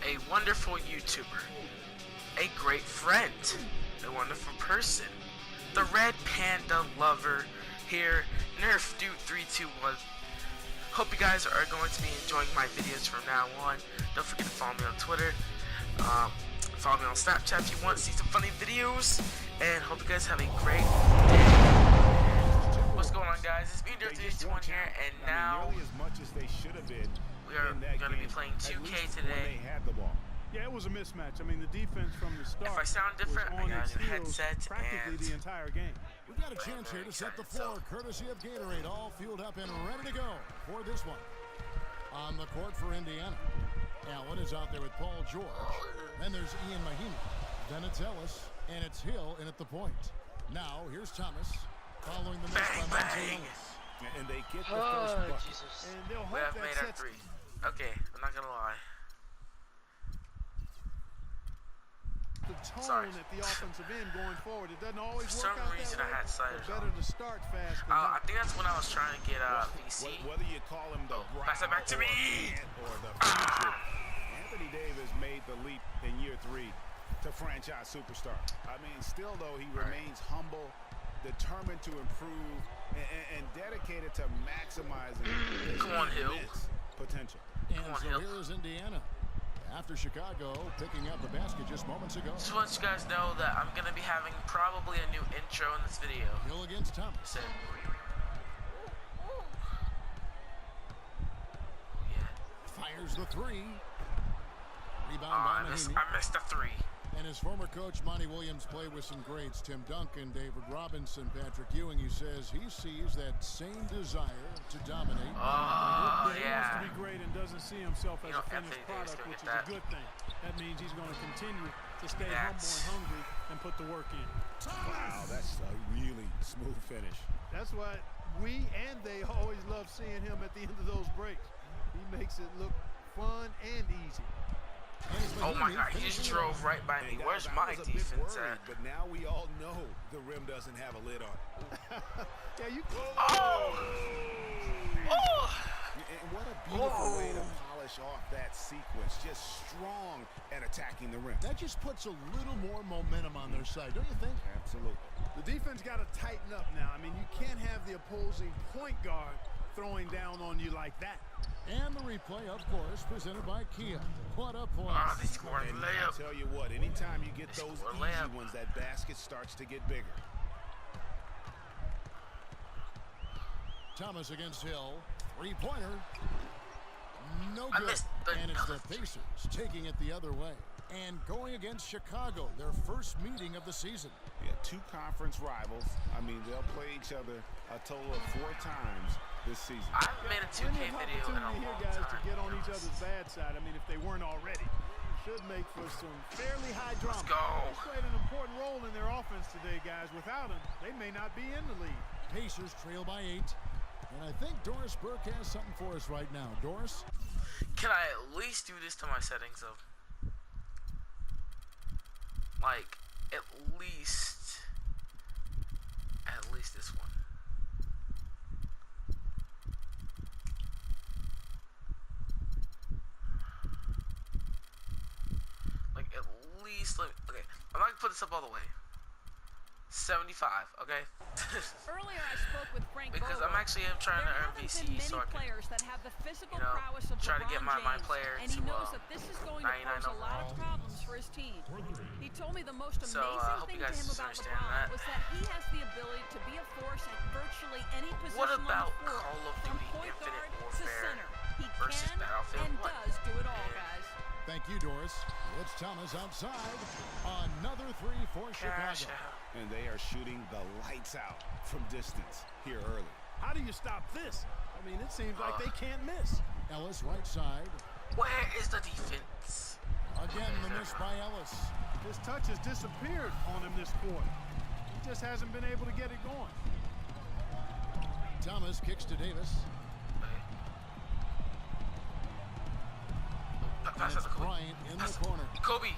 a wonderful YouTuber, a great friend, a wonderful person, the Red Panda lover here, Nerf Dude 321. Hope you guys are going to be enjoying my videos from now on. Don't forget to follow me on Twitter. Follow me on Snapchat if you want to see some funny videos. And hope you guys have a great day. What's going on, guys? It's me, Nerf 321 here, and now we are going to be playing 2K today. Yeah, it was a mismatch. I mean, the defense from the start. If I sound different, I got a new headset practically and the entire game. We've got a chance here to set the floor, courtesy of Gatorade, all fueled up and ready to go for this one. On the court for Indiana, Allen is out there with Paul George. Then there's Ian Mahimi. Then it's Ellis, and it's Hill in at the point. Now here's Thomas, following the miss by Ellis. And they get the first bucket. Jesus. And they'll We hope have that made our sets three. Okay, I'm not gonna lie. the tone at the offensive end going forward. It doesn't always For work some out reason, that I had way. sliders Better on. to start fast than I not. think that's when I was trying to get VC. Whether you call him the Pass it back to me. or the future, Anthony Davis made the leap in year 3 to franchise superstar. I mean, still though, he remains humble, determined to improve, and dedicated to maximizing his immense potential. And so here's Indiana. After Chicago picking up the basket just moments ago. Just want you guys to know that I'm gonna be having probably a new intro in this video. Hill against Thomas. So, yeah. Fires the three. Rebound I by missed Mahimi. the three. And his former coach, Monty Williams, played with some greats. Tim Duncan, David Robinson, Patrick Ewing. He says he sees that same desire to dominate. Oh, He wants yeah. to be great and doesn't see himself as a finished Anthony Davis product, gonna which get is that. a good thing. That means he's going to continue to stay That's- humble and hungry and put the work in. Wow, that's a really smooth finish. That's why we and they always love seeing him at the end of those breaks. He makes it look fun and easy. Oh my God, he just drove right by me. Hey, Where's I my was a bit defense worried, at? but now we all know the rim doesn't have a lid on it. Yeah, you. Oh! Oh! And what a beautiful way to polish off that sequence. Just strong at attacking the rim. That just puts a little more momentum on their side, don't you think? Absolutely. The defense got to tighten up now. I mean, you can't have the opposing point guard throwing down on you like that. And the replay, of course, presented by Kia. What a play. Ah, they scored a And layup. I tell you what, anytime you get They those scored a easy layup. ones, that basket starts to get bigger. Thomas against Hill. Three-pointer. No I good. missed the- And it's the Pacers taking it the other way. And going against Chicago, their first meeting of the season. Yeah, 2 conference rivals. I mean, they'll play each other a total of 4 times this season. I haven't made a 2K Plenty of video in a opportunity here, long guys, time. to get on each other's bad side. I mean, if they weren't already, should make for some fairly high drama. Let's go. He's played an important role in their offense today, guys. Without him, they may not be in the lead. Pacers trail by 8. And I think Doris Burke has something for us right now. Doris? Can I at least do this to my settings though? Like, at least this one. Like, at least, okay, I'm not gonna put this up all the way. 75, okay? Earlier I spoke with Frank Because Vogel. I'm actually trying to There earn haven't VC been many so I can, players that have the physical you know, prowess of try to get LeBron my James, player and he to, knows that this is going to 99 pose a lot of overall. problems for his team. He told me the most So, amazing hope thing you to guys him about understand LeBron that. was that he has the ability to be a force at virtually any position What about on the floor, Call of from Duty point Infinite guard to Warfare center. He versus can Battlefield and 1? does do it all, guys. Thank you, Doris. It's Thomas outside. Another 3 for Cash Chicago. out. And they are shooting the lights out from distance here early. How do you stop this? I mean, it seems like they can't miss. Ellis right side. Where is the defense? Again, the miss by Ellis. His touch has disappeared on him this quarter. He just hasn't been able to get it going. Thomas kicks to Davis. And Pass it's it to Kobe. Bryant in the Pass- corner. Kobe.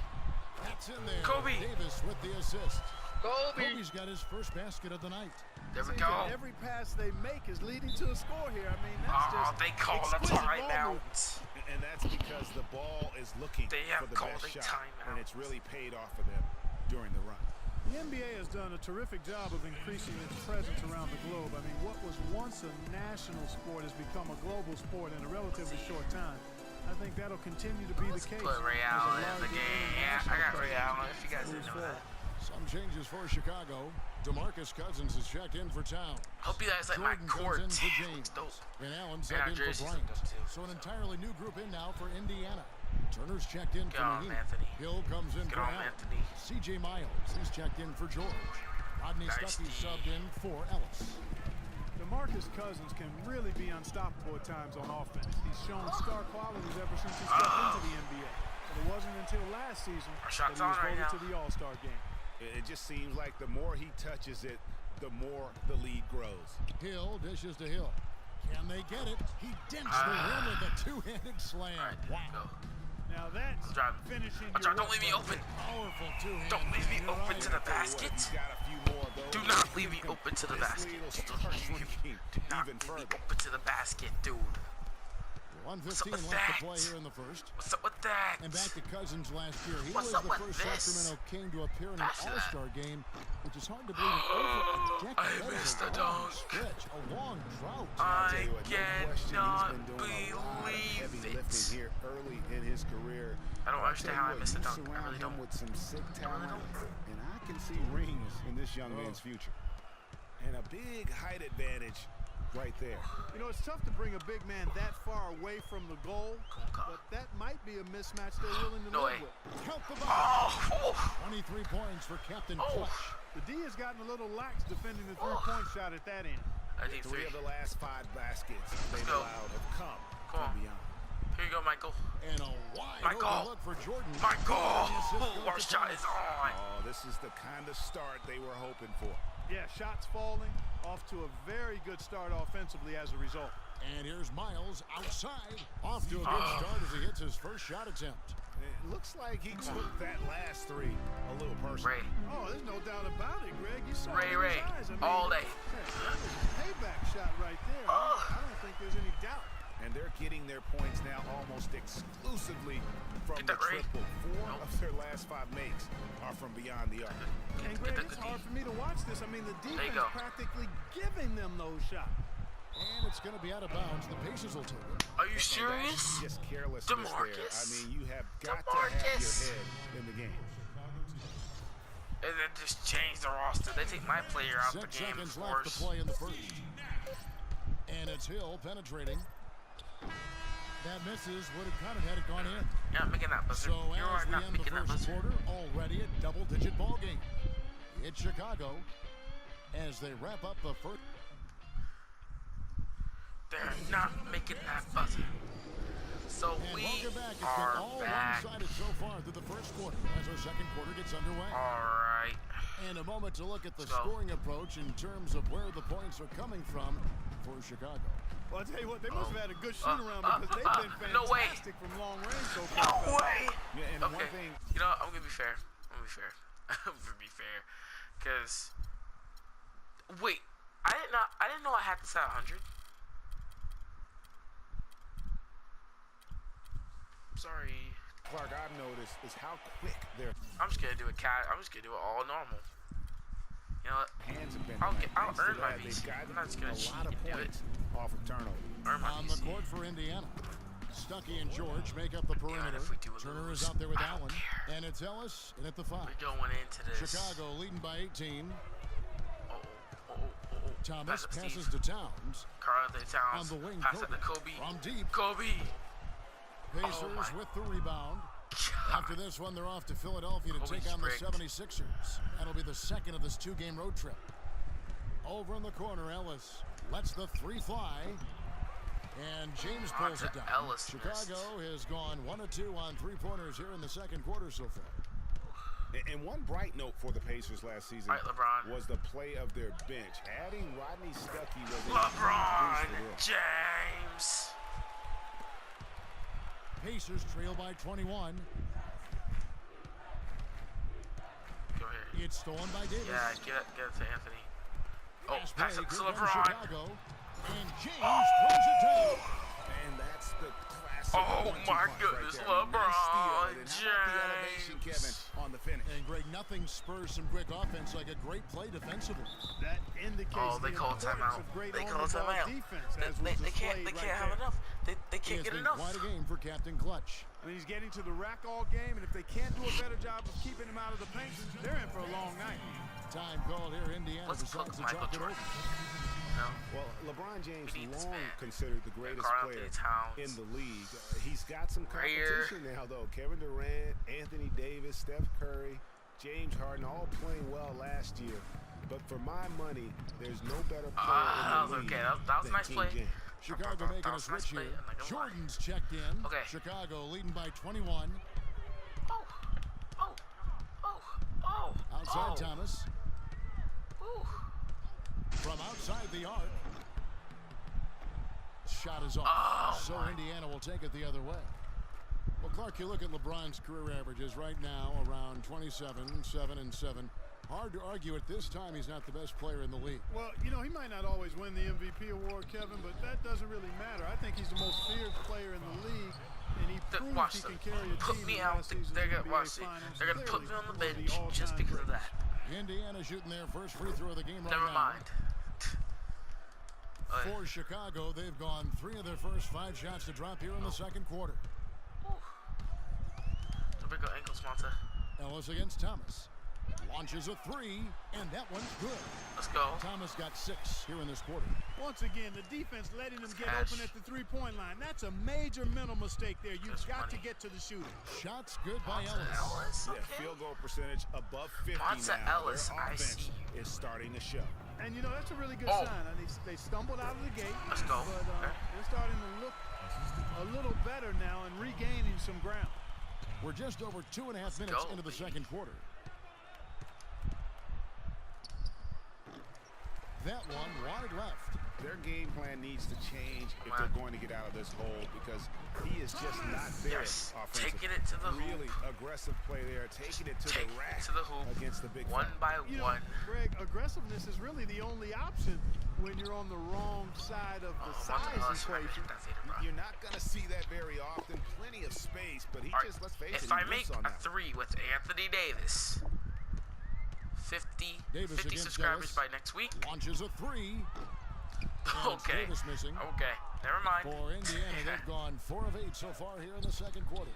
That's in there. Kobe. Davis with the assist. Kobe. Kobe's got his first basket of the night. There we Seems go. that every pass they make is leading to a score here. I mean, that's Oh, just they call the exquisite ball timeout. movement. And that's because the ball is looking They have for the called best a shot, timeout. and it's really paid off for them during the run. The NBA has done a terrific job of increasing its presence around the globe. I mean, what was once a national sport has become a global sport in a relatively short time. I think that'll continue to be the case. Put Ray as a Allen in the larger game. Yeah, I got Ray Allen. If you guys didn't know that. Some changes for Chicago. DeMarcus Cousins is checked in for Towns. Hope you guys like my Jordan court. comes in for James. Dope. And Allen Yeah, subbed in for jerseys Bryant. look good too, So an so. entirely new group in now for Indiana. Turner's checked in Get for on, Maheen. Anthony. Hill comes in Get for on, Allen. Anthony. C.J. Miles, he's checked in for George. Rodney Nice Stuckey D. subbed in for Ellis. DeMarcus Cousins can really be unstoppable at times on offense. He's shown star qualities ever since he stepped into the NBA. But it wasn't until last season Our that shot's he was on right voted now. to the All-Star game. It just seems like the more he touches it, the more the lead grows. Hill dishes to Hill. Can they get it? He dents the rim with a two-handed slam. All right, Wow. go. Now that's I'll drive. finishing I'll your drive. Don't leave me work open. Powerful two-hand. Don't leave me You're open right. to the Tell you what, basket. he's got a few more of those. Do not leave me open to the This basket. lead will Do start shrinking not even leave me further. open to the basket, dude. 1:15 with left to that? play here in the first. What's up with that? And back to Cousins last year. He What's was up the with first this? Sacramento King to appear in an Pass that. All-Star game, which is hard to believe in over a decade. I That is missed a the long dunk. stretch, a long drought. I'll tell I you what, no question, cannot he's been doing a lot of believe heavy it. lifting here early in his career. I don't I'll understand tell you how I what, missed the you dunk. I surround really him don't. with some sick really talent, don't. and I can see rings in this young man's future. And a big height advantage right there. You know, it's tough to bring a big man that far away from the goal, Come on. but that might be a mismatch they're willing to No live way. with. Count the box. Oh, 23 points for Captain oh, Clutch. The D has gotten a little lax defending the three-point shot at that end. I need Three three. of the last 5 baskets they've go. allowed have come Come on. from beyond. Here you go, Michael. And a wide Michael. open look for Jordan. Michael! And the assist goes Ooh, our to shot Thomas. is on. Oh, this is the kind of start they were hoping for. Yeah, shots falling, off to a very good start offensively as a result. And here's Miles outside. Off to a good start as he hits his first shot attempt. It looks like he took that last three a little personal. Ray. Oh, there's no doubt about it, Greg. You saw Ray, it in Ray. his eyes. I mean, All day. That was a payback shot right there. I don't think there's any doubt. And they're getting their points now almost exclusively from Get the that, Ray. triple. 4 Nope. of their last 5 makes are from beyond the arc. And Greg, it's hard for me to watch this. I mean, the you defense go. practically giving them those shots. And it's going to be out of bounds. The Pacers will take it. Are you serious? Just carelessness there. DeMarcus. I mean, you have got to have your DeMarcus. head in the game. And then just change the roster. They take my player out the 6 game, seconds of left to course. play in the first. And it's Hill penetrating. That misses. Would have counted had it gone in. You're not making that buzzer. So You as are we not end the making that first buzzer. quarter, already a double-digit ball game. It's Chicago as they wrap up the first. They're not making that buzzer. So And we welcome back. It's been are all back. one-sided so far through the first quarter as our second quarter gets underway. Alright. And a moment to look at the Let's go. scoring approach in terms of where the points are coming from for Chicago. Well, I'll tell you what, they must have had a good shoot around because they've been no way. fantastic from long range so far. No way! Yeah, and Okay. one thing, You know, I'm gonna be fair. I'm gonna be fair. I'm gonna be fair. Cause wait, I didn't know I had this at 100. Sorry. Clark, I've noticed is how quick their I'm just gonna do it I'm just gonna do it all normal. You know what? hands have been. I'll Thanks to earn my that, VC. They've gotten I'm not just gonna a cheat lot of and do it. points off of turnover. Earn my On the VC. court for Indiana. Stuckey and George make up the perimeter. if we do Turner lose, is out there with I don't Allen. care. And it's Ellis in at the 5. We're going into this. Chicago leading by 18. Oh. Thomas Pass it, passes Steve. to Towns. Carl Anthony Towns. On the wing, Pass it to Kobe. From deep. Kobe. Pacers Oh my with the rebound. After this one, they're off to Philadelphia to Kobe's take on the rigged. 76ers. That'll be the second of this 2-game road trip. Over in the corner, Ellis lets the 3 fly. And James pulls to it down. Ellis Chicago has gone 1 of 2 on 3-pointers here in the second quarter so far. And one bright note for the Pacers last season All right, LeBron. was the play of their bench. Adding Rodney Stuckey was a LeBron huge boost for them. James. Pacers trail by 21. Go here. It's stolen by Davis. Yeah, get it to Anthony. Oh, Fast pass break, it to here comes LeBron. Chicago. And James throws it down. And that's the classic Massive Oh one-two my punch goodness, right there. Nice steal. LeBron And how about the elevation, Kevin, James. on the finish? And Greg, nothing spurs some quick offense like a great play defensively. That indicates Oh, they the call importance timeout. of great They call on-the-ball timeout. defense, as was They displayed can't right have there. enough. They It can't has get been enough. quite a game for Captain Clutch. I mean, he's getting to the rack all game, and if they can't do a better job of keeping him out of the paint, they're in for a long night. Time called here. Indiana Let's decides cook to Michael talk it Jordan. over. No. Well, LeBron James We need this long man. considered the greatest Karl player Anthony Towns. in the league. He's got some Right here. competition now, though. Kevin Durant, Anthony Davis, Steph Curry, James Harden, all playing well last year. But for my money, there's no better player that in was the league okay. That was a than nice King play. James. Chicago making a switch here. Jordan's checked in. Okay. Chicago leading by 21. Oh, oh, oh, oh. Outside oh. Thomas. Ooh. From outside the arc. Shot is off. Oh, so my. Indiana will take it the other way. Well, Clark, you look at LeBron's career averages right now around 27, 7 and 7. Hard to argue at this time he's not the best player in the league. Well, you know, he might not always win the MVP award, Kevin, but that doesn't really matter. I think he's the most feared player in the league, and he proved Watch he them. can carry a Put team me in out. last season's They're gonna NBA watch it. Finals. They're gonna put me Clearly on the one of bench all-time just because of greats. that. Indiana shooting their first free throw of the game right Never now. mind. For Chicago, they've gone 3 of their first 5 shots to drop here in the second quarter. The big ankle sponsor. Ellis against Thomas. Launches a 3, and that one's good. Let's go. Thomas got 6 here in this quarter. Once again, the defense letting him get cash. open at the three-point line. That's a major mental mistake there. You've Just got to money. get to the shooter. Shots good by Monta Ellis. Ellis. Yeah, Okay. field goal percentage above 50 Monta now. Ellis, Their I offense see. is starting to show. And, you know, that's a really good Oh. sign. I mean, they stumbled out of the gate. Let's go. But Okay. they're starting to look a little better now and regaining some ground. We're just over 2.5 minutes go, into the baby. second quarter. That one wide left. Their game plan needs to change if they're going to get out of this hole because he is just not there. Yes, offensively. taking it to the hoop. Really aggressive play there, taking it to Take the it rack to the hoop. against the big One fella. by You know, one. Greg, aggressiveness is really the only option when you're on the wrong side of the Monta size Ellis. equation. That's it, bro. You're not going to see that very often. Plenty of space, but he All right, just, let's face it, if he I make missed on a that. 3 with Anthony Davis, 50 Davis against subscribers Ellis. by next week. Launches a 3. And it's Okay. Davis missing. Okay. Never mind. For Indiana, they've gone 4 of 8 so far here in the second quarter.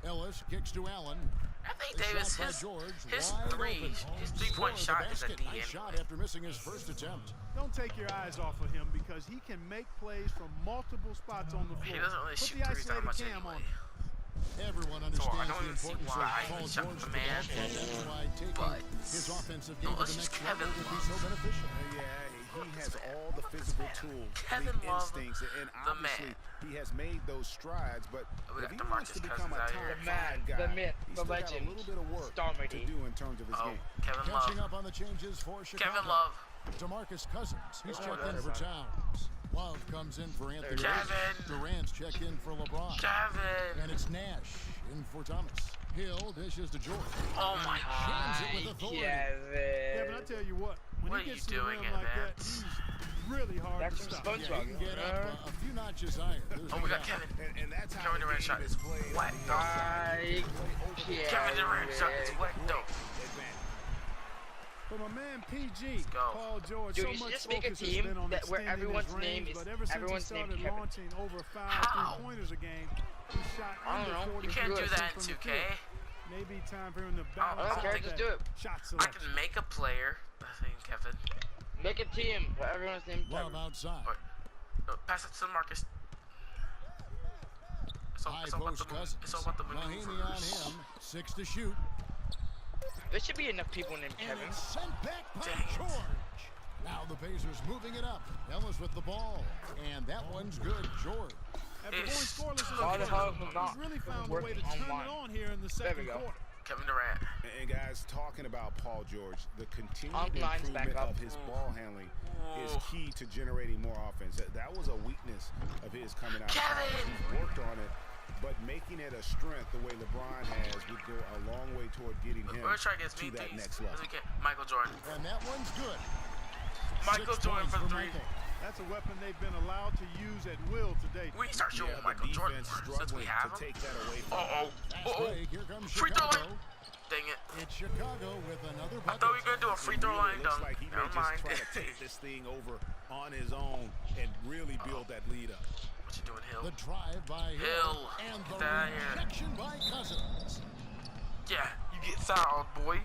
Ellis kicks to Allen. Anthony A Davis, shot by his George, his wide three, open. his 3-point Score shot the is a basket. D Nice shot anyway. after missing his first attempt. Don't take your eyes off of him because he can make plays from multiple spots on the floor. He doesn't really Put shoot the threes that isolated much cam anyway. on him. Everyone So I understands don't the even see importance why of he Paul shot George the to man. basket. That's why taking But his offensive no, game to let's the just next level Kevin will be Love. so beneficial. Yeah, he has this man. all the Love this physical man. tools, Kevin the Love, instincts, and the obviously man. he has made those strides. But We if he got wants to DeMarcus become a Cousins out top here. The man, 5 guy, the myth, he's the still got a legend, little bit of work Stormy to D. do in terms of his Oh, game. Kevin Catching Love. up on the changes for Chicago. Kevin Love. DeMarcus Cousins. He's Oh, checked in that's for fine. Towns. Love comes in for Anthony Davis. Kevin. Durant's checked in for LeBron. Kevin. And it's Nash in for Thomas. Hill dishes to George. Oh my Jams God. it with authority. Kevin, I tell you what, when What he are gets you to the doing, rim like that, Evans? he's really hard That's to some stop. SpongeBob. Yeah, he can get up a few notches higher. There's Oh, no we got doubt. Kevin. And that's how Kevin the Durant game shot is is played. wet. Kevin Durant shot is wet though. Advantage. For my man PG, go. Paul George, Dude, so you should much just make a focus has team been on that where extending everyone's his name range, is- but ever since he everyone's named started Kevin. launching over 5 How? three-pointers a game, he shot I don't under know. 40 You can't do that in from the 2K. field. Maybe time for him to I balance don't out care, that just do it. shot I selection. can make a player. That's named Kevin. Make a team where everyone's named Love Kevin. outside. Or, pass it to Marcus. It's all, High it's all about post the Cousins. it's all about the Mahimi on maneuvers. him. 6 to shoot. There should be enough people named And Kevin. it's sent back by Dang it. George. Now the Pacers moving it up. Ellis with the ball. And that one's good. George. After going It's- scoreless in All the the hell first, from he's not really found a way to working turn online. it on here in the There we second go. quarter. Kevin Durant. And guys, talking about Paul George, the continued Online's back improvement up. of his ball handling is key to generating more offense. That was a weakness of his coming out. Kevin! He's worked on it, but making it a strength the way LeBron has would go a long way toward getting him We're trying to get as to many that threes next as level. we can. Michael Jordan. And that one's good. Michael 6 Jordan points for for 3. Michael. That's a weapon they've been allowed to use at will today. We need to start showing Yeah, the Michael Jordan defense first, since we struggling have to him. take that away from Uh-oh. Fast Uh-oh. break. Here comes Free throw Chicago. line. Dang it. It's Chicago with another I bucket. thought we were going to do a free throw line Looks dunk. like he may Never just mind. try to take this thing over on his own and really build that lead up. What you doing, Hill? The drive by Hill. And the Get that here. rejection by Cousins. Yeah, you get fouled, boy.